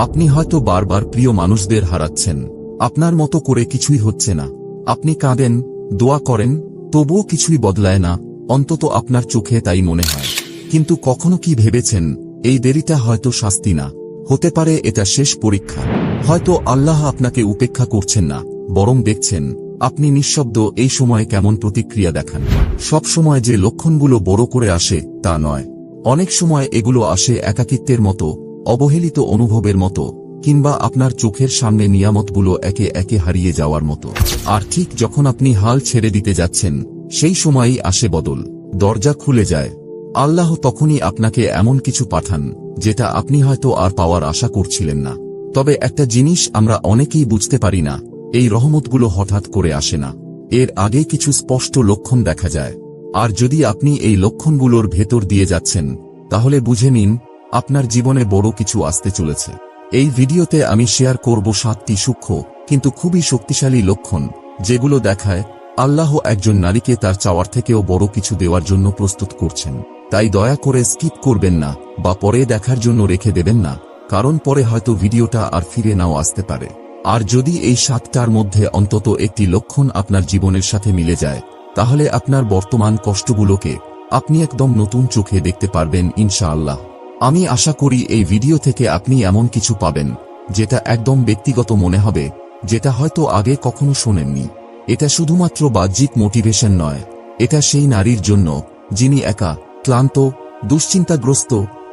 আপনি হয়তো বারবার প্রিয় মানুষদের হারাচ্ছেন, আপনার মতো করে কিছুই হচ্ছে না। আপনি কাঁদেন, দোয়া করেন, তবুও কিছুই বদলায় না, অন্তত আপনার চোখে তাই মনে হয়। কিন্তু কখনো কি ভেবেছেন, এই দেরিটা হয়তো শাস্তি না, হতে পারে এটা শেষ পরীক্ষা। হয়তো আল্লাহ আপনাকে উপেক্ষা করছেন না, বরং দেখছেন আপনি নিঃশব্দ এই সময়ে কেমন প্রতিক্রিয়া দেখান। সব সময় যে লক্ষণগুলো বড় করে আসে তা নয়, অনেক সময় এগুলো আসে একাকিত্বের মতো, অবহেলিত অনুভবের মতো, কিংবা আপনার চোখের সামনে নিয়ামতগুলো একে একে হারিয়ে যাওয়ার মতো। আর ঠিক যখন আপনি হাল ছেড়ে দিতে যাচ্ছেন, সেই সময়ই আসে বদল, দরজা খুলে যায়। আল্লাহ তখনই আপনাকে এমন কিছু পাঠান যেটা আপনি হয়তো আর পাওয়ার আশা করছিলেন না। তবে একটা জিনিস আমরা অনেকেই বুঝতে পারি না, এই রহমতগুলো হঠাৎ করে আসে না, এর আগে কিছু স্পষ্ট লক্ষণ দেখা যায়। আর যদি আপনি এই লক্ষণগুলোর ভেতর দিয়ে যাচ্ছেন, তাহলে বুঝে নিন আপনার জীবনে বড় কিছু আসতে চলেছে। এই ভিডিওতে আমি শেয়ার করব 7টি সূক্ষ্ম কিন্তু খুবই শক্তিশালী লক্ষণ, যেগুলো দেখায় আল্লাহ একজন নারীকে তার চাওয়ার থেকেও বড় কিছু দেওয়ার জন্য প্রস্তুত করছেন। তাই দয়া করে স্কিপ করবেন না বা পরে দেখার জন্য রেখে দেবেন না, কারণ পরে হয়তো ভিডিওটা আর ফিরে নাও আসতে পারে। আর যদি এই 7টার মধ্যে অন্তত একটি লক্ষণ আপনার জীবনের সাথে মিলে যায়, তাহলে আপনার বর্তমান কষ্টগুলোকে আপনি একদম নতুন চোখে দেখতে পারবেন ইনশাআল্লাহ। আমি আশা করি এই ভিডিও থেকে আপনি এমন কিছু পাবেন যেটা একদম ব্যক্তিগত মনে হবে, যেটা হয়তো আগে কখনো শোনেননি। এটা শুধুমাত্র বাহ্যিক মোটিভেশন নয়, এটা সেই নারীর জন্য যিনি একা, ক্লান্ত, দুশ্চিন্তাগ্রস্ত,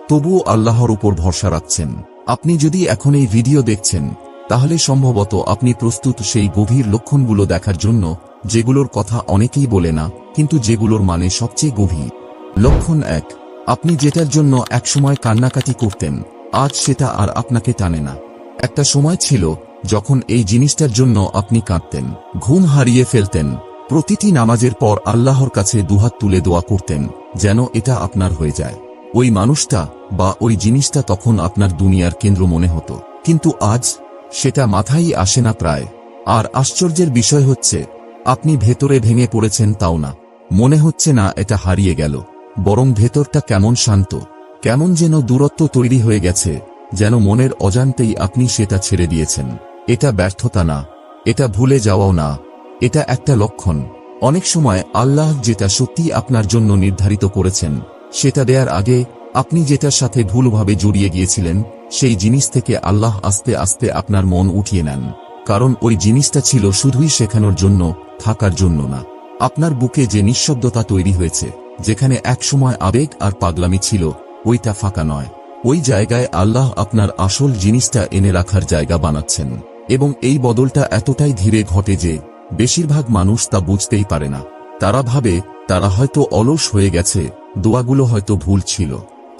তবুও আল্লাহর উপর ভরসা রাখছেন। আপনি যদি এখন এই ভিডিও দেখছেন, তাহলে সম্ভবত আপনি প্রস্তুত সেই গভীর লক্ষণগুলো দেখার জন্য, যেগুলোর কথা অনেকেই বলে না, কিন্তু যেগুলোর মানে সবচেয়ে গভীর। লক্ষণ 1, আপনি যেটার জন্য একসময় কান্নাকাটি করতেন, আজ সেটা আর আপনাকে টানে না। একটা সময় ছিল যখন এই জিনিসটার জন্য আপনি কাঁদতেন, ঘুম হারিয়ে ফেলতেন, প্রতিটি নামাজের পর আল্লাহর কাছে দুহাত তুলে দোয়া করতেন যেন এটা আপনার হয়ে যায়। ওই মানুষটা বা ওই জিনিসটা তখন আপনার দুনিয়ার কেন্দ্র মনে হতো, কিন্তু আজ সেটা মাথায় আসে না প্রায়। আর আশ্চর্যের বিষয় হচ্ছে, আপনি ভেতরে ভেঙে পড়েছেন তাও না, মনে হচ্ছে না এটা হারিয়ে গেল, বরং ভেতরটা কেমন শান্ত, কেমন যেন দূরত্ব তৈরি হয়ে গেছে, যেন মনের অজান্তেই আপনি সেটা ছেড়ে দিয়েছেন। এটা ব্যর্থতা না, এটা ভুলে যাওয়াও না, এটা একটা লক্ষণ। অনেক সময় আল্লাহ যেটা সত্যি আপনার জন্য নির্ধারিত করেছেন, সেটা দেওয়ার আগে আপনি যেটার সাথে ভুলভাবে জড়িয়ে গিয়েছিলেন, সেই জিনিস থেকে আল্লাহ আস্তে আস্তে আপনার মন উঠিয়ে নেন। কারণ ওই জিনিসটা ছিল শুধুই শেখানোর জন্য, থাকার জন্য না। আপনার বুকে যে নিঃশব্দতা তৈরি হয়েছে, যেখানে একসময় আবেগ আর পাগলামি ছিল, ওইটা ফাঁকা নয়। ওই জায়গায় আল্লাহ আপনার আসল জিনিসটা এনে রাখার জায়গা বানাচ্ছেন। এবং এই বদলটা এতটাই ধীরে ঘটে যে বেশিরভাগ মানুষ তা বুঝতেই পারে না। তারা ভাবে তারা হয়তো অলস হয়ে গেছে, দোয়াগুলো হয়তো ভুল ছিল।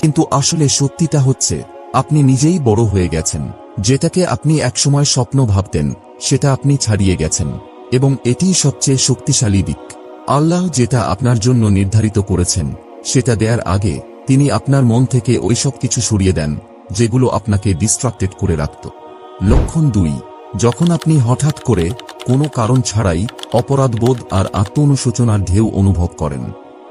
কিন্তু আসলে সত্যিটা হচ্ছে, আপনি নিজেই বড় হয়ে গেছেন। যেটাকে আপনি একসময় স্বপ্ন ভাবতেন, সেটা আপনি ছাড়িয়ে গেছেন। এবং এটিই সবচেয়ে শক্তিশালী দিক। আল্লাহ যেটা আপনার জন্য নির্ধারিত করেছেন, সেটা দেওয়ার আগে তিনি আপনার মন থেকে ওইসব কিছু সরিয়ে দেন, যেগুলো আপনাকে ডিস্ট্রাক্টেড করে রাখত। লক্ষণ 2, যখন আপনি হঠাৎ করে কোনো কারণ ছাড়াই অপরাধবোধ আর আত্ম-অনুশোচনার ঢেউ অনুভব করেন।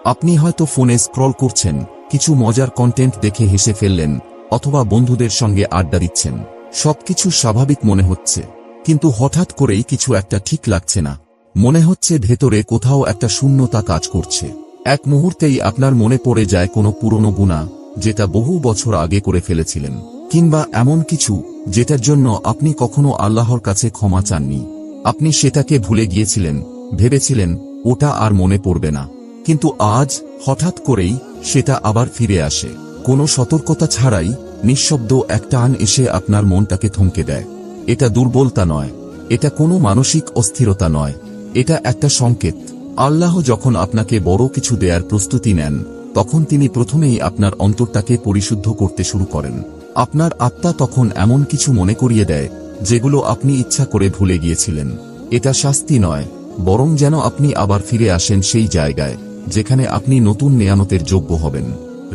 আপনি হয়তো ফোনে স্ক্রল করছেন, কিছু মজার কন্টেন্ট দেখে হেসে ফেললেন, অথবা বন্ধুদের সঙ্গে আড্ডা দিচ্ছেন। সবকিছু স্বাভাবিক মনে হচ্ছে, কিন্তু হঠাৎ করেই কিছু একটা ঠিক লাগছে না। মনে হচ্ছে ভেতরে কোথাও একটা শূন্যতা কাজ করছে। এক মুহূর্তেই আপনার মনে পড়ে যায় কোনো পুরনো গুনাহ, যেটা বহু বছর আগে করে ফেলেছিলেন, কিংবা এমন কিছু যেটার জন্য আপনি কখনো আল্লাহর কাছে ক্ষমা চাননি। আপনি সেটাকে ভুলে গিয়েছিলেন, ভেবেছিলেন ওটা আর মনে পড়বে না। কিন্তু আজ হঠাৎ করেই সেটা আবার ফিরে আসে। কোনো সতর্কতা ছাড়াই নিঃশব্দ এক টান এসে আপনার মনটাকে থমকে দেয়। এটা দুর্বলতা নয়, এটা কোনো মানসিক অস্থিরতা নয়, এটা একটা সংকেত। আল্লাহ যখন আপনাকে বড় কিছু দেওয়ার প্রস্তুতি নেন, তখন তিনি প্রথমেই আপনার অন্তরটাকে পরিশুদ্ধ করতে শুরু করেন। আপনার আত্মা তখন এমন কিছু মনে করিয়ে দেয়, যেগুলো আপনি ইচ্ছা করে ভুলে গিয়েছিলেন। এটা শাস্তি নয়, বরং যেন আপনি আবার ফিরে আসেন সেই জায়গায় যেখানে আপনি নতুন নেয়ামতের যোগ্য হবেন।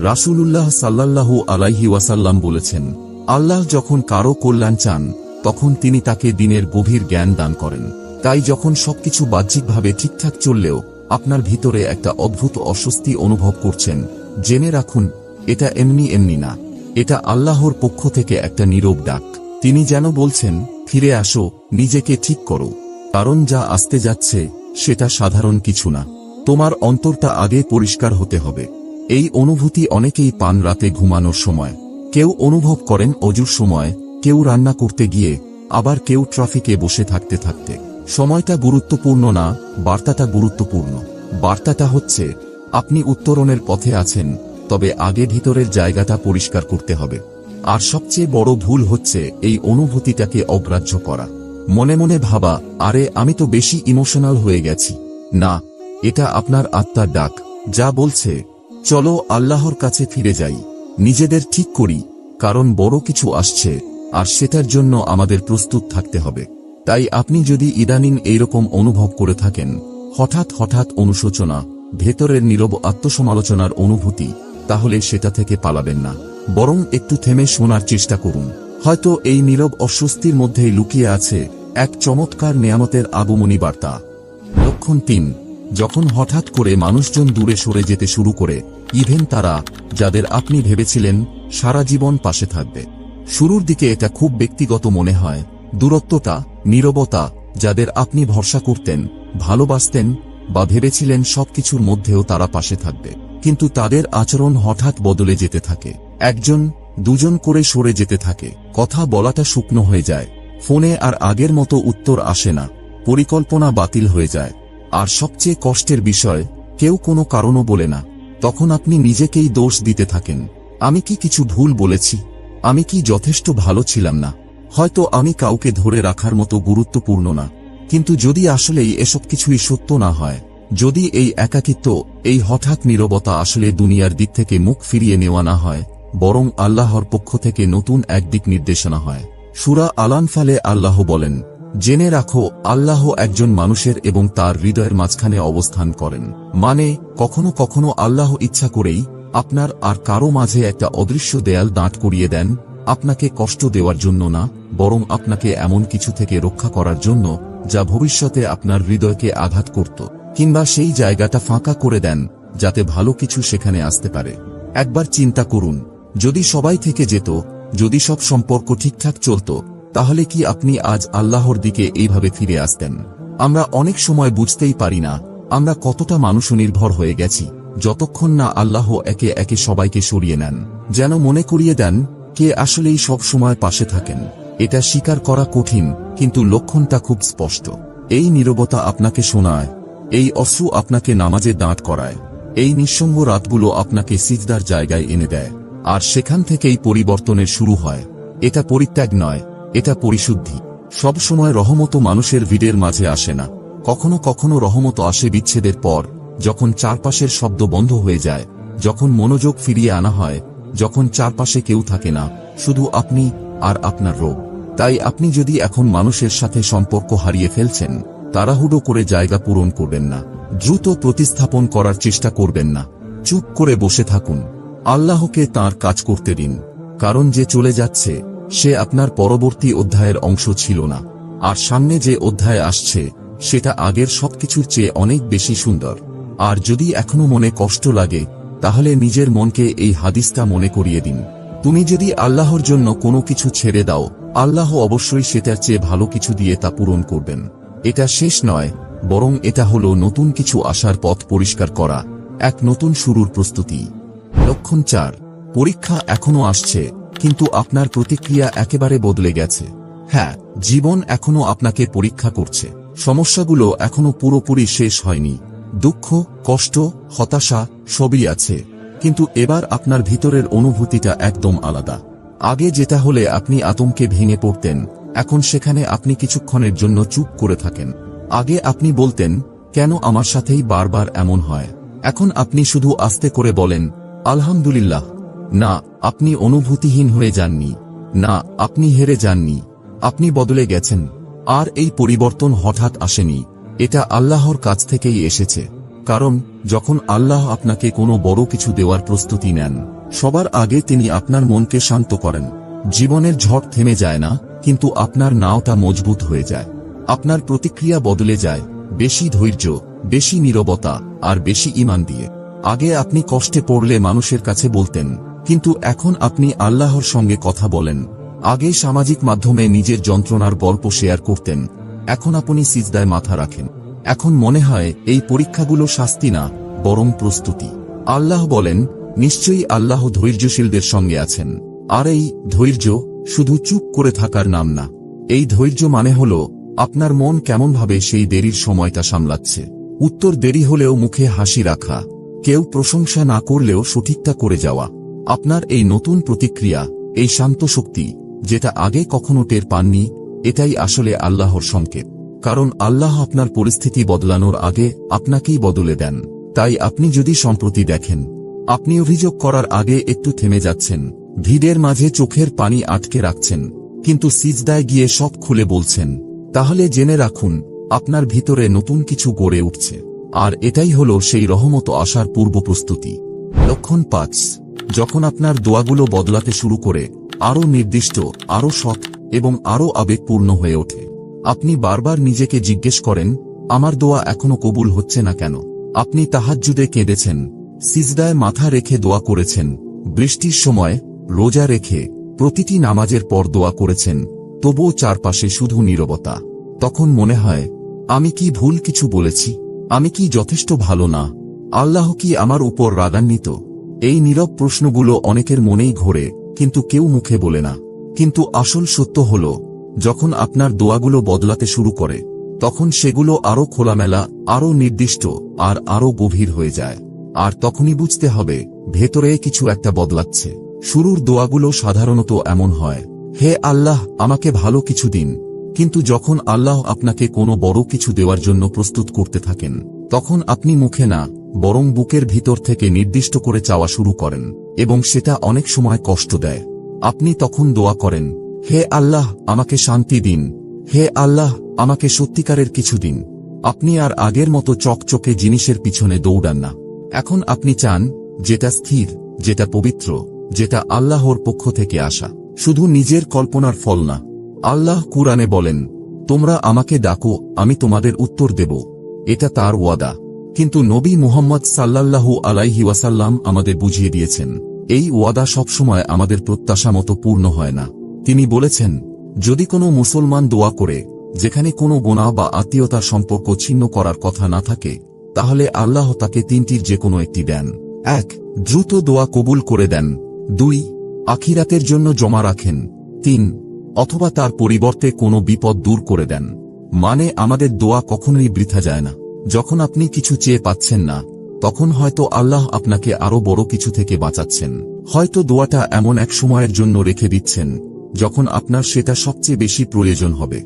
রাসূলুল্লাহ সাল্লাল্লাহু আলাইহি ওয়াসাল্লাম বলেছেন, আল্লাহ যখন কারো কল্যাণ চান, তখন তিনি তাকে দিনের গভীর জ্ঞান দান করেন। তাই যখন সবকিছু বাহ্যিকভাবে ঠিকঠাক চললেও আপনার ভিতরে একটা অদ্ভুত অস্বস্তি অনুভব করছেন, জেনে রাখুন এটা এমনি এমনি না, এটা আল্লাহর পক্ষ থেকে একটা নীরব ডাক। তিনি যেন বলছেন, ফিরে আসো, নিজেকে ঠিক করো, কারণ যা আসতে যাচ্ছে সেটা সাধারণ কিছু না। তোমার অন্তরটা আগে পরিষ্কার হতে হবে। এই অনুভূতি অনেকেই পান রাতে ঘুমানোর সময়, কেউ অনুভব করেন অজুর সময়, কেউ রান্না করতে গিয়ে, আবার কেউ ট্রাফিকে বসে থাকতে থাকতে। সময়টা গুরুত্বপূর্ণ না, বার্তাটা গুরুত্বপূর্ণ। বার্তাটা হচ্ছে, আপনি উত্তরণের পথে আছেন, তবে আগে ভিতরের জায়গাটা পরিষ্কার করতে হবে। আর সবচেয়ে বড় ভুল হচ্ছে এই অনুভূতিটাকে অগ্রাহ্য করা। মনে মনে ভাবা, আরে আমি তো বেশি ইমোশনাল হয়ে গেছি। না, এটা আপনার আত্মার ডাক, যা বলছে, চলো আল্লাহর কাছে ফিরে যাই, নিজেদের ঠিক করি, কারণ বড় কিছু আসছে, আর সেটার জন্য আমাদের প্রস্তুত থাকতে হবে। তাই আপনি যদি ইদানিং এইরকম অনুভব করে থাকেন, হঠাৎ হঠাৎ অনুশোচনা, ভেতরের নীরব আত্মসমালোচনার অনুভূতি, তাহলে সেটা থেকে পালাবেন না, বরং একটু থেমে শোনার চেষ্টা করুন। হয়তো এই নীরব অস্বস্তির মধ্যেই লুকিয়ে আছে এক চমৎকার নেয়ামতের আগমনী বার্তা। লক্ষণ 3। যখন হঠাৎ করে মানুষজন দূরে সরে যেতে শুরু করে, ইভেন তারা, যাদের আপনি ভেবেছিলেন সারা জীবন পাশে থাকবে। শুরুর দিকে এটা খুব ব্যক্তিগত মনে হয়, দূরত্বটা, নীরবতা, যাদের আপনি ভরসা করতেন, ভালোবাসতেন, বা ভেবেছিলেন সবকিছুর মধ্যেও তারা পাশে থাকবে, কিন্তু তাদের আচরণ হঠাৎ বদলে যেতে থাকে। একজন, দুজন করে সরে যেতে থাকে, কথা বলাটা শুকনো হয়ে যায়, ফোনে আর আগের মতো উত্তর আসে না, পরিকল্পনা বাতিল হয়ে যায়। আর সবচেয়ে কষ্টের বিষয়, কেউ কোনো কারণও বলে না। তখন আপনি নিজেকেই দোষ দিতে থাকেন। আমি কি কিছু ভুল বলেছি? আমি কি যথেষ্ট ভালো ছিলাম না? হয়তো আমি কাউকে ধরে রাখার মতো গুরুত্বপূর্ণ না। কিন্তু যদি আসলেই এসব কিছুই সত্য না হয়, যদি এই একাকিত্ব, এই হঠাৎ নীরবতা আসলে দুনিয়ার দিক থেকে মুখ ফিরিয়ে নেওয়া না হয়, বরং আল্লাহর পক্ষ থেকে নতুন এক দিক নির্দেশনা হয়। সূরা আল-আনফালে আল্লাহ বলেন, জেনে রাখো, আল্লাহ একজন মানুষের এবং তার হৃদয়ের মাঝখানে অবস্থান করেন। মানে, কখনো কখনো আল্লাহ ইচ্ছা করেই আপনার আর কারো মাঝে একটা অদৃশ্য দেয়াল দাঁড় করিয়ে দেন, আপনাকে কষ্ট দেওয়ার জন্য না, বরং আপনাকে এমন কিছু থেকে রক্ষা করার জন্য যা ভবিষ্যতে আপনার হৃদয়কে আঘাত করত, কিংবা সেই জায়গাটা ফাঁকা করে দেন যাতে ভালো কিছু সেখানে আসতে পারে। একবার চিন্তা করুন, যদি সবাই থেকে যেত, যদি সব সম্পর্ক ঠিকঠাক চলত, তাহলে কি আপনি আজ আল্লাহর দিকে এইভাবে ফিরে আসতেন? আমরা অনেক সময় বুঝতেই পারি না আমরা কতটা মানুষনির্ভর হয়ে গেছি, যতক্ষণ না আল্লাহ একে একে সবাইকে সরিয়ে নেন, যেন মনে করিয়ে দেন কে আসলেই সব সময় পাশে থাকেন। এটা স্বীকার করা কঠিন, কিন্তু লক্ষণটা খুব স্পষ্ট। এই নীরবতা আপনাকে শোনায়, এই অশ্রু আপনাকে নামাজে দাঁড় করায়, এই নিঃসঙ্গ রাতগুলো আপনাকে সিজদার জায়গায় এনে দেয়, আর সেখান থেকেই পরিবর্তনের শুরু হয়। এটা পরিত্যাগ নয়, এটা পরিশুদ্ধি। সব সময় রহমত মানুষের ভিড়ের মাঝে আসে না, কখনো কখনো রহমত আসে বিচ্ছেদের পর, যখন চারপাশের শব্দ বন্ধ হয়ে যায়, যখন মনোযোগ ফিরিয়ে আনা হয়, যখন চারপাশে কেউ থাকে না, শুধু আপনি আর আপনার রোগ। তাই আপনি যদি এখন মানুষের সাথে সম্পর্ক হারিয়ে ফেলছেন, তাড়াহুড়ো করে জায়গা পূরণ করবেন না, দ্রুত প্রতিস্থাপন করার চেষ্টা করবেন না, চুপ করে বসে থাকুন, আল্লাহকে তাঁর কাজ করতে দিন। কারণ যে চলে যাচ্ছে সে আপনার পরবর্তী অধ্যায়ের অংশ ছিল না, আর সামনে যে অধ্যায় আসছে সেটা আগের সবকিছুর চেয়ে অনেক বেশি সুন্দর। আর যদি এখনো মনে কষ্ট লাগে, তাহলে নিজের মনকে এই হাদিসটা মনে করিয়ে দিন, তুমি যদি আল্লাহর জন্য কোনো কিছু ছেড়ে দাও, আল্লাহ অবশ্যই সেটার চেয়ে ভালো কিছু দিয়ে তা পূরণ করবেন। এটা শেষ নয়, বরং এটা হলো নতুন কিছু আসার পথ পরিষ্কার করা, এক নতুন শুরুর প্রস্তুতি। লক্ষণ 4। পরীক্ষা এখনো আসছে, কিন্তু আপনার প্রতিক্রিয়া একেবারে বদলে গেছে। হ্যাঁ, জীবন এখনো আপনাকে পরীক্ষা করছে, সমস্যাগুলো এখনো পুরোপুরি শেষ হয়নি, দুঃখ, কষ্ট, হতাশা সবই আছে, কিন্তু এবার আপনার ভিতরের অনুভূতিটা একদম আলাদা। আগে যেটা হলে আপনি আতঙ্কে ভেঙে পড়তেন, এখন সেখানে আপনি কিছুক্ষণের জন্য চুপ করে থাকেন। আগে আপনি বলতেন, কেন আমার সাথেই বারবার এমন হয়? এখন আপনি শুধু আস্তে করে বলেন, আলহামদুলিল্লাহ। না, আপনি অনুভূতিহীন হয়ে যাননি, না, আপনি হেরে যাননি, আপনি বদলে গেছেন। আর এই পরিবর্তন হঠাৎ আসেনি, এটা আল্লাহর কাছ থেকেই এসেছে। কারণ যখন আল্লাহ আপনাকে কোনো বড় কিছু দেওয়ার প্রস্তুতি নেন, সবার আগে তিনি আপনার মনকে শান্ত করেন। জীবনের ঝড় থেমে যায় না, কিন্তু আপনার নাওটা মজবুত হয়ে যায়, আপনার প্রতিক্রিয়া বদলে যায়, বেশি ধৈর্য, বেশি নীরবতা, আর বেশি ঈমান দিয়ে। আগে আপনি কষ্টে পড়লে মানুষের কাছে বলতেন, কিন্তু এখন আপনি আল্লাহর সঙ্গে কথা বলেন, আগে সামাজিক মাধ্যমে নিজের যন্ত্রণার গল্প শেয়ার করতেন, এখন আপনি সিজদায় মাথা রাখেন। এখন মনে হয় এই পরীক্ষাগুলো শাস্তি না, বরং প্রস্তুতি। আল্লাহ বলেন, নিশ্চয়ই আল্লাহ ধৈর্যশীলদের সঙ্গে আছেন। আর এই ধৈর্য শুধু চুপ করে থাকার নাম না। এই ধৈর্য মানে হল আপনার মন কেমনভাবে সেই দেরির সময়টা সামলাচ্ছে। উত্তর দেরি হলেও মুখে হাসি রাখা, কেউ প্রশংসা না করলেও সঠিকটা করে যাওয়া। আপনার এই নতুন প্রতিক্রিয়া, এই শান্ত শক্তি, যেটা আগে কখনো টের পাননি, এটাই আসলে আল্লাহর সংকেত। কারণ আল্লাহ আপনার পরিস্থিতি বদলানোর আগে আপনাকেই বদলে দেন। তাই আপনি যদি সম্প্রতি দেখেন আপনি অভিযোগ করার আগে একটু থেমে যাচ্ছেন, ভিড়ের মাঝে চোখের পানি আটকে রাখছেন, কিন্তু সিজদায় গিয়ে সব খুলে বলছেন, তাহলে জেনে রাখুন আপনার ভিতরে নতুন কিছু গড়ে উঠছে। আর এটাই হলো সেই রহমত আসার পূর্ব প্রস্তুতি। লক্ষণ ৫, যখন আপনার দোয়াগুলো বদলাতে শুরু করে, আরও নির্দিষ্ট, আরও সৎ এবং আরও আবেগপূর্ণ হয়ে ওঠে। আপনি বারবার নিজেকে জিজ্ঞেস করেন, আমার দোয়া এখনো কবুল হচ্ছে না কেন? আপনি তাহাজ্জুদে কেঁদেছেন, সিজদায় মাথা রেখে দোয়া করেছেন, বৃষ্টির সময়, রোজা রেখে, প্রতিটি নামাজের পর দোয়া করেছেন, তবুও চারপাশে শুধু নীরবতা। তখন মনে হয়, আমি কি ভুল কিছু বলেছি? আমি কি যথেষ্ট ভালো না? আল্লাহ কি আমার উপর রাগান্বিত? এই নীরব প্রশ্নগুলো অনেকের মনেই ঘোরে, কিন্তু কেউ মুখে বলে না। কিন্তু আসল সত্য হল, যখন আপনার দোয়াগুলো বদলাতে শুরু করে, তখন সেগুলো আরও খোলামেলা, আরও নির্দিষ্ট আর আরও গভীর হয়ে যায়। আর তখনই বুঝতে হবে, ভেতরে কিছু একটা বদলাচ্ছে। শুরুর দোয়াগুলো সাধারণত এমন হয়, হে আল্লাহ, আমাকে ভালো কিছু দিন। কিন্তু যখন আল্লাহ আপনাকে কোনো বড় কিছু দেওয়ার জন্য প্রস্তুত করতে থাকেন, তখন আপনি মুখে না, বরং বুকের ভিতর থেকে নির্দিষ্ট করে চাওয়া শুরু করেন, এবং সেটা অনেক সময় কষ্ট দেয়। আপনি তখন দোয়া করেন, হে আল্লাহ, আমাকে শান্তি দিন। হে আল্লাহ, আমাকে সত্যিকারের কিছু দিন। আপনি আর আগের মতো চকচকে জিনিসের পিছনে দৌড়ান না। এখন আপনি চান যেটা স্থির, যেটা পবিত্র, যেটা আল্লাহর পক্ষ থেকে আসা, শুধু নিজের কল্পনার ফল না। আল্লাহ কুরআনে বলেন, তোমরা আমাকে ডাকো, আমি তোমাদের উত্তর দেব। এটা তার ওয়াদা। কিন্তু নবী মুহাম্মদ সাল্লাল্লাহু আলাইহি ওয়াসাল্লাম আমাদের বুঝিয়ে দিয়েছেন, এই ওয়াদা সবসময় আমাদের প্রত্যাশা মতো পূর্ণ হয় না। তিনি বলেছেন, যদি কোনো মুসলমান দোয়া করে যেখানে কোনো গুনাহ বা আত্মীয়তার সম্পর্ক ছিন্ন করার কথা না থাকে, তাহলে আল্লাহ তাকে তিনটির যে কোনো একটি দেন। ১. দ্রুত দোয়া কবুল করে দেন। ২. আখিরাতের জন্য জমা রাখেন। ৩. অথবা তার পরিবর্তে কোনো বিপদ দূর করে দেন। মানে আমাদের দোয়া কখনোই বৃথা যায় না। যখন আপনি কিছু চেয়ে পাচ্ছেন না, তখন হয়তো আল্লাহ আপনাকে আরো বড় কিছু থেকে বাঁচাচ্ছেন। হয়তো দোয়াটা এমন এক সময়ের জন্য রেখে দিচ্ছেন যখন আপনার সেটা সবচেয়ে বেশি প্রয়োজন হবে।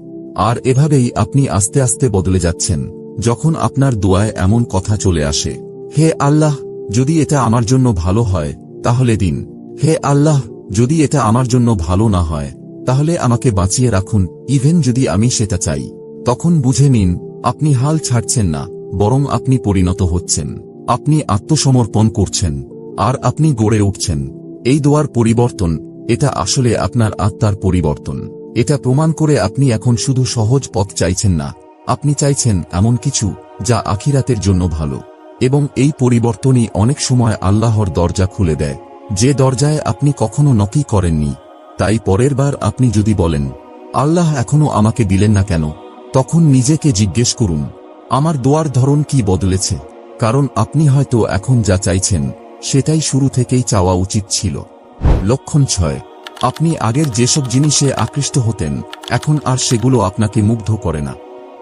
আর এভাবেই আপনি আস্তে আস্তে বদলে যাচ্ছেন। যখন আপনার দোয়ায় এমন কথা চলে আসে, হে আল্লাহ, যদি এটা আমার জন্য ভালো হয় তাহলে দিন। হে আল্লাহ, যদি এটা আমার জন্য ভালো না হয় তাহলে আমাকে বাঁচিয়ে রাখুন, ইভেন যদি আমি সেটা চাই। তখন বুঝে নিন, আপনি হাল ছাড়ছেন না, বরং আপনি পরিণত হচ্ছেন। আপনি আত্মসমর্পণ করছেন, আর আপনি গড়ে উঠছেন। এই দোয়ার পরিবর্তন, এটা আসলে আপনার আত্মার পরিবর্তন। এটা প্রমাণ করে আপনি এখন শুধু সহজ পথ চাইছেন না, আপনি চাইছেন এমন কিছু যা আখিরাতের জন্য ভালো। এবং এই পরিবর্তনই অনেক সময় আল্লাহর দরজা খুলে দেয়, যে দরজায় আপনি কখনো নকি করেননি। তাই পরের বার আপনি যদি বলেন, আল্লাহ এখনো আমাকে দিলেন না কেন, তখন নিজেকে জিজ্ঞেস করুন, আমার দোয়ার ধরন কি বদলেছে? কারণ আপনি হয়তো এখন যা চাইছেন সেটাই শুরু থেকেই চাওয়া উচিত ছিল। লক্ষণ ৬, আপনি আগের যেসব জিনিসে আকৃষ্ট হতেন, এখন আর সেগুলো আপনাকে মুগ্ধ করে না।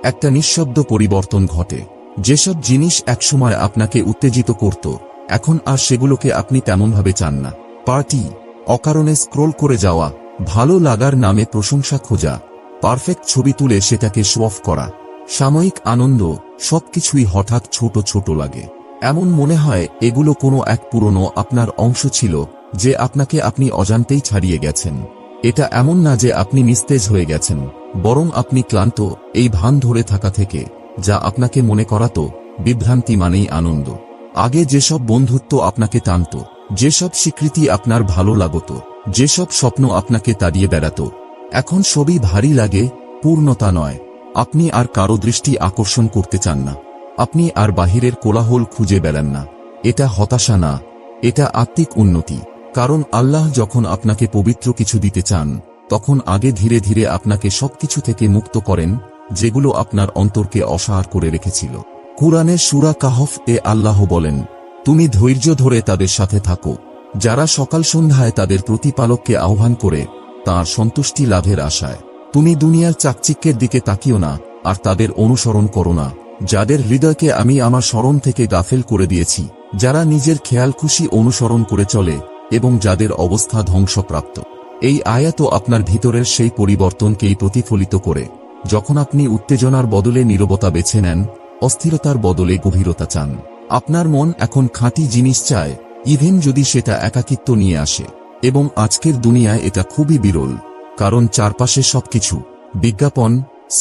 একটা নিঃশব্দ পরিবর্তন ঘটে। যেসব জিনিস একসময় আপনাকে উত্তেজিত করত, এখন আর সেগুলোকে আপনি তেমনভাবে চান না। পার্টি, অকারণে স্ক্রোল করে যাওয়া, ভালো লাগার নামে প্রশংসা খোঁজা, পারফেক্ট ছবি তুলে সেটাকে শো অফ করা, সাময়িক আনন্দ, সবকিছুই হঠাৎ ছোট ছোট লাগে। এমন মনে হয় এগুলো কোনো এক পুরনো আপনার অংশ ছিল, যে আপনাকে আপনি অজান্তেই ছাড়িয়ে গেছেন। এটা এমন না যে আপনি নিস্তেজ হয়ে গেছেন, বরং আপনি ক্লান্ত এই ভান ধরে থাকা থেকে, যা আপনাকে মনে করাতো বিভ্রান্তি মানেই আনন্দ। আগে যেসব বন্ধুত্ব আপনাকে টানত, যেসব স্বীকৃতি আপনার ভালো লাগত, যেসব স্বপ্ন আপনাকে তাড়িয়ে বেড়াত, এখন সবই ভারী লাগে, পূর্ণতা নয়। আপনি আর কারো দৃষ্টি আকর্ষণ করতে চান না। আপনি আর বাহিরের কোলাহল খুঁজে বেড়ান না। এটা হতাশা না, এটা আত্মিক উন্নতি। কারণ আল্লাহ যখন আপনাকে পবিত্র কিছু দিতে চান, তখন আগে ধীরে ধীরে আপনাকে সবকিছু থেকে মুক্ত করেন যেগুলো আপনার অন্তরকে অসাড় করে রেখেছিল। কুরআনের সূরা কাহফ এ আল্লাহ বলেন, তুমি ধৈর্য ধরে তাদের সাথে থাকো যারা সকাল সন্ধ্যায় তাদের প্রতিপালককে আহ্বান করে তাঁর সন্তুষ্টি লাভের আশায়। তুমি দুনিয়ার চাকচিক্যের দিকে তাকিও না আর তাদের অনুসরণ করো না, যাদের হৃদয়কে আমি আমার স্মরণ থেকে গাফেল করে দিয়েছি, যারা নিজের খেয়াল খুশি অনুসরণ করে চলে এবং যাদের অবস্থা ধ্বংসপ্রাপ্ত। এই আয়াতও আপনার ভিতরের সেই পরিবর্তনকেই প্রতিফলিত করে, যখন আপনি উত্তেজনার বদলে নীরবতা বেছে নেন, অস্থিরতার বদলে গভীরতা চান। আপনার মন এখন খাঁটি জিনিস চায়, ইভেন যদি সেটা একাকিত্ব নিয়ে আসে। এবং আজকের দুনিয়ায় এটা খুবই বিরল, কারণ চারপাশে সবকিছু বিজ্ঞাপন,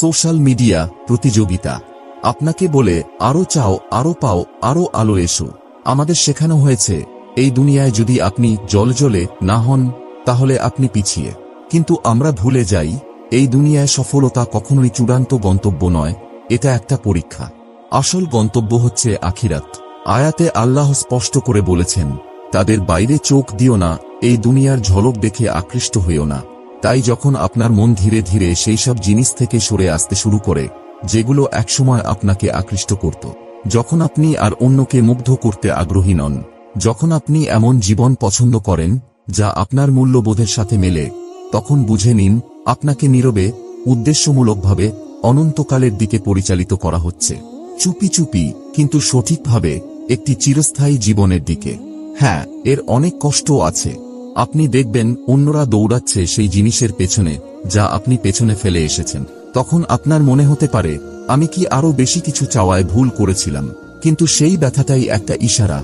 সোশ্যাল মিডিয়া, প্রতিযোগিতা আপনাকে বলে আরো চাও, আরো পাও, আরো আলো এসো। আমাদের শেখানো হয়েছে এই দুনিয়ায় যদি আপনি জ্বলে না হন তাহলে আপনি পিছিয়ে। কিন্তু আমরা ভুলে যাই এই দুনিয়ায় সফলতা কখনোই চূড়ান্ত গন্তব্য নয়, এটা একটা পরীক্ষা। আসল গন্তব্য হচ্ছে আখিরাত। আয়াতে আল্লাহ স্পষ্ট করে বলেছেন, তাদের বাইরে চোখ দিও না, এই দুনিয়ার ঝলক দেখে আকৃষ্ট হইও না। তাই যখন আপনার মন ধীরে ধীরে সেই সব জিনিস থেকে সরে আসতে শুরু করে যেগুলো একসময় আপনাকে আকৃষ্ট করত, যখন আপনি আর অন্যকে মুগ্ধ করতে আগ্রহী নন, যখন আপনি এমন জীবন পছন্দ করেন যা আপনার মূল্যবোধের সাথে মেলে, তখন বুঝে নিন আপনাকে নীরবে, উদ্দেশ্যমূলকভাবে অনন্তকালের দিকে পরিচালিত করা হচ্ছে। চুপি চুপি কিন্তু সঠিকভাবে একটি চিরস্থায়ী জীবনের দিকে। হ্যাঁ, এর অনেক কষ্টও আছে। আপনি দেখবেন অন্যরা দৌড়াচ্ছে সেই জিনিসের পেছনে যা আপনি পেছনে ফেলে এসেছেন। তখন আপনার মনে হতে পারে, আমি কি আরো বেশি কিছু চাওয়ায় ভুল করেছিলাম? কিন্তু সেই ব্যথাটাই একটা ইশারা।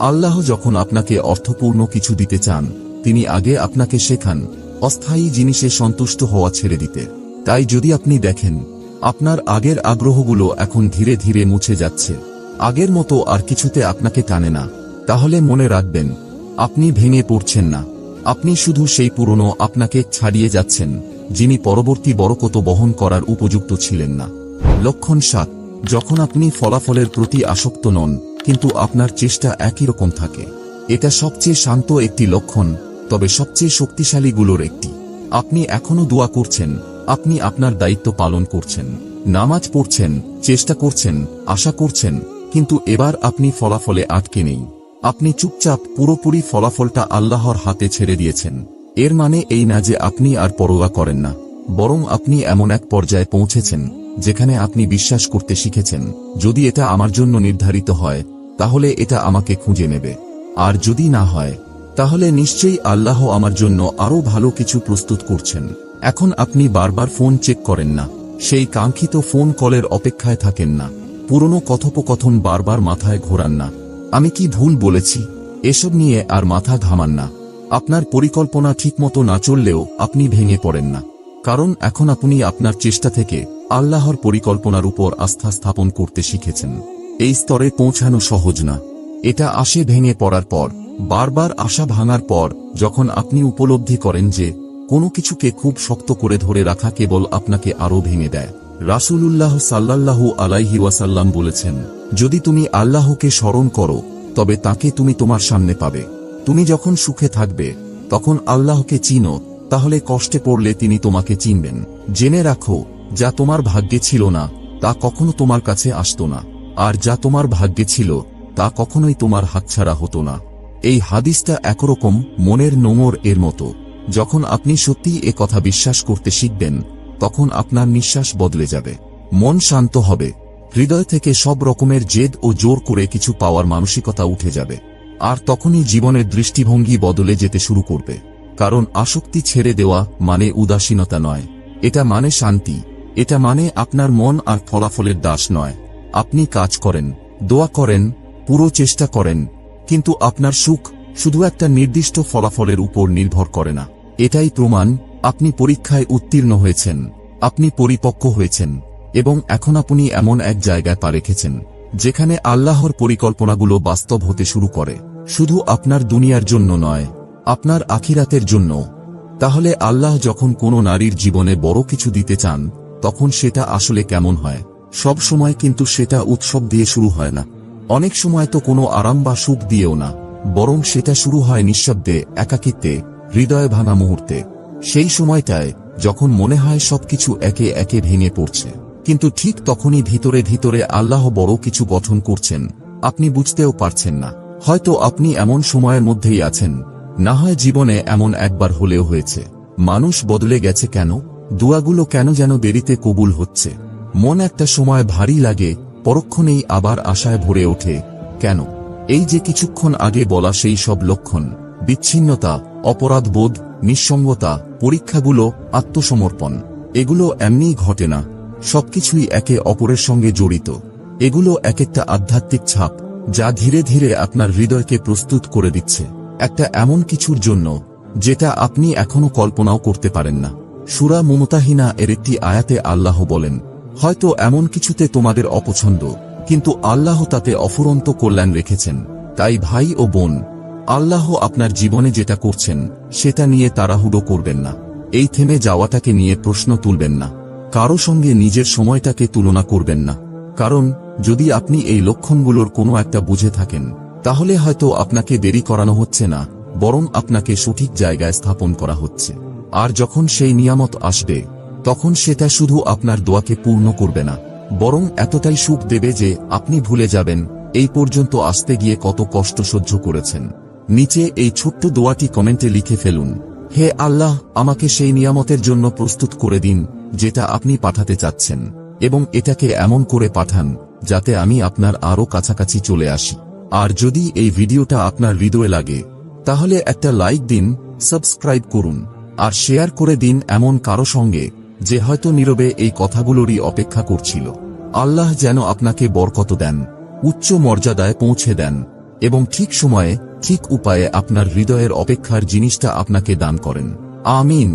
আল্লাহ যখন আপনাকে অর্থপূর্ণ কিছু দিতে চান, তিনি আগে আপনাকে শেখান অস্থায়ী জিনিসে সন্তুষ্ট হওয়া ছেড়ে দিতে। তাই যদি আপনি দেখেন আপনার আগের আগ্রহগুলো এখন ধীরে ধীরে মুছে যাচ্ছে, আগের মতো আর কিছুতে আপনাকে টানে না, তাহলে মনে রাখবেন আপনি ভেঙে পড়ছেন না, আপনি শুধু সেই পুরনো আপনাকে ছাড়িয়ে যাচ্ছেন যিনি পরবর্তী বরকত বহন করার উপযুক্ত ছিলেন না। লক্ষণ 7, যখন আপনি ফলাফলের প্রতি আসক্ত নন কিন্তু আপনার চেষ্টা একই রকম থাকে। এটা সবচেয়ে শান্ত একটি লক্ষণ, তবে সবচেয়ে শক্তিশালীগুলোর একটি। আপনি এখনো দোয়া করছেন, আপনি আপনার দায়িত্ব পালন করছেন, নামাজ পড়ছেন, চেষ্টা করছেন, আশা করছেন, কিন্তু এবার আপনি ফলাফলে আটকে নেই। আপনি চুপচাপ পুরোপুরি ফলাফলটা আল্লাহর হাতে ছেড়ে দিয়েছেন। এর মানে এই না যে আপনি আর পরোয়া করেন না, বরং আপনি এমন এক পর্যায়ে পৌঁছেছেন যেখানে আপনি বিশ্বাস করতে শিখেছেন, যদি এটা আমার জন্য নির্ধারিত হয় তাহলে এটা আমাকে খুঁজে নেবে, আর যদি না হয় তাহলে নিশ্চয়ই আল্লাহ আমার জন্য আরো ভালো কিছু প্রস্তুত করছেন। এখন আপনি বারবার ফোন চেক করেন না, সেই কাঙ্ক্ষিত ফোন কলের অপেক্ষায় থাকেন না, পুরনো কথোপকথন বারবার মাথায় ঘোরান না, আমি কি ভুল বলেছি এসব নিয়ে আর মাথা ঘামান না। আপনার পরিকল্পনা ঠিকমতো না চললেও আপনি ভেঙে পড়েন না, কারণ এখন আপনি আপনার চেষ্টা থেকে আল্লাহর পরিকল্পনার উপর আস্থা স্থাপন করতে শিখেছেন। এই স্তরে পৌঁছানো সহজ না, এটা আসে ভেঙে পড়ার পর, বারবার আশা ভাঙার পর, যখন আপনি উপলব্ধি করেন যে কোনো কিছুকে খুব শক্ত করে ধরে রাখা কেবল আপনাকে আরো ভেঙে দেয়। রাসূলুল্লাহ সাল্লাল্লাহু আলাইহি ওয়াসাল্লাম বলেছেন, যদি তুমি আল্লাহকে স্মরণ করো তবে তাকে তুমি তোমার সামনে পাবে। তুমি যখন সুখে থাকবে তখন আল্লাহকে চিনো, তাহলে কষ্টে পড়লে তিনি তোমাকে চিনবেন। জেনে রাখো, যা তোমার ভাগ্যে ছিল না তা কখনো তোমার কাছে আসতো না, আর যা তোমার ভাগ্যে ছিল তা কখনোই তোমার হাতছাড়া হতো না। এই হাদিসটা একরকম মনের নোঙর এর মতো। যখন আপনি সত্যিই এ কথা বিশ্বাস করতে শিখবেন, তখন আপনার নিঃশ্বাস বদলে যাবে, মন শান্ত হবে, হৃদয় থেকে সব রকমের জেদ ও জোর করে কিছু পাওয়ার মানসিকতা উঠে যাবে। আর তখনই জীবনের দৃষ্টিভঙ্গি বদলে যেতে শুরু করবে। কারণ আসক্তি ছেড়ে দেওয়া মানে উদাসীনতা নয়, এটা মানে শান্তি, এটা মানে আপনার মন আর ফলাফলের দাস নয়। আপনি কাজ করেন, দোয়া করেন, পুরো চেষ্টা করেন, কিন্তু আপনার সুখ শুধু একটা নির্দিষ্ট ফলাফলের উপর নির্ভর করে না। এটাই প্রমাণ আপনি পরীক্ষায় উত্তীর্ণ হয়েছেন, আপনি পরিপক্ক হয়েছেন, এবং এখন আপনি এমন এক জায়গায় পা রেখেছেন যেখানে আল্লাহর পরিকল্পনাগুলো বাস্তব হতে শুরু করে, শুধু আপনার দুনিয়ার জন্য নয়, আপনার আখিরাতের জন্য। তাহলে আল্লাহ যখন কোনো নারীর জীবনে বড় কিছু দিতে চান, তখন সেটা আসলে কেমন হয়? সব সময় কিন্তু সেটা উৎসব দিয়ে শুরু হয় না, অনেক সময় তো কোনো আরাম বা সুখ দিয়েও না, বরং সেটা শুরু হয় নিঃশব্দে, একাকিত্বে, হৃদয় ভাঙা মুহূর্তে। সেই সময়টায় যখন মনে হয় সবকিছু একে একে ভেঙে পড়ছে, কিন্তু ঠিক তখনই ভিতরে ভিতরে আল্লাহ বড় কিছু গঠন করছেন, আপনি বুঝতেও পারছেন না। হয়তো আপনি এমন সময়ের মধ্যেই আছেন, না হয় জীবনে এমন একবার হলেও হয়েছে। মানুষ বদলে গেছে কেন? দোয়াগুলো কেন যেন দেরিতে কবুল হচ্ছে? মন একটা সময় ভারী লাগে, পরক্ষণেই আবার আশায় ভরে ওঠে। কেন? এই যে কিছুক্ষণ আগে বলা সেই সব লক্ষণ, বিচ্ছিন্নতা, অপরাধবোধ, নিঃসঙ্গতা, পরীক্ষাগুলো, আত্মসমর্পণ, এগুলো এমনিই ঘটে না। সবকিছুই একে অপরের সঙ্গে জড়িত। এগুলো এক একটা আধ্যাত্মিক ছাপ, যা ধীরে ধীরে আপনার হৃদয়কে প্রস্তুত করে দিচ্ছে একটা এমন কিছুর জন্য যেটা আপনি এখনো কল্পনাও করতে পারেন না। সূরা মুমতাহিনা এর একটি আয়াতে আল্লাহ বলেন, হয়তো এমন কিছুতে তোমাদের অপছন্দ, কিন্তু আল্লাহ তাতে অফুরন্ত কল্যাণ রেখেছেন। তাই ভাই ও বোন, আল্লাহ আপনার জীবনে যেটা করছেন সেটা নিয়ে তাড়াহুড়ো করবেন না। এই থেমে যাওয়াটাকে নিয়ে প্রশ্ন তুলবেন না। কারো সঙ্গে নিজের সময়টাকে তুলনা করবেন না। কারণ যদি আপনি এই লক্ষণগুলোর কোনো একটা বুঝে থাকেন, তাহলে হয়তো আপনাকে দেরি করানো হচ্ছে না, বরং আপনাকে সঠিক জায়গায় স্থাপন করা হচ্ছে। আর যখন সেই নিয়ামত আসবে, তখন সেটা শুধু আপনার দোয়াকে পূর্ণ করবে না, বরং এতটাই সুখ দেবে যে আপনি ভুলে যাবেন এই পর্যন্ত আসতে গিয়ে কত কষ্ট সহ্য করেছেন। নিচে এই ছোট্ট দোয়াটি কমেন্টে লিখে ফেলুন, হে আল্লাহ, আমাকে সেই নিয়ামতের জন্য প্রস্তুত করে দিন যেটা আপনি পাঠাতে চাচ্ছেন, এবং এটাকে এমন করে পাঠান যাতে আমি আপনার আরো কাছাকাছি চলে আসি। আর যদি এই ভিডিওটা আপনার হৃদয়ে লাগে, তাহলে একটা লাইক দিন, সাবস্ক্রাইব করুন, আর শেয়ার করে দিন এমন কারো সঙ্গে যে হয়তো নীরবে এই কথাগুলোরই অপেক্ষা করছিল। আল্লাহ যেন আপনাকে বরকত দেন, উচ্চ মর্যাদায় পৌঁছে দেন, এবং ঠিক সময়ে ঠিক উপায়ে আপনার হৃদয়ের অপেক্ষার জিনিসটা আপনাকে দান করেন। আমিন।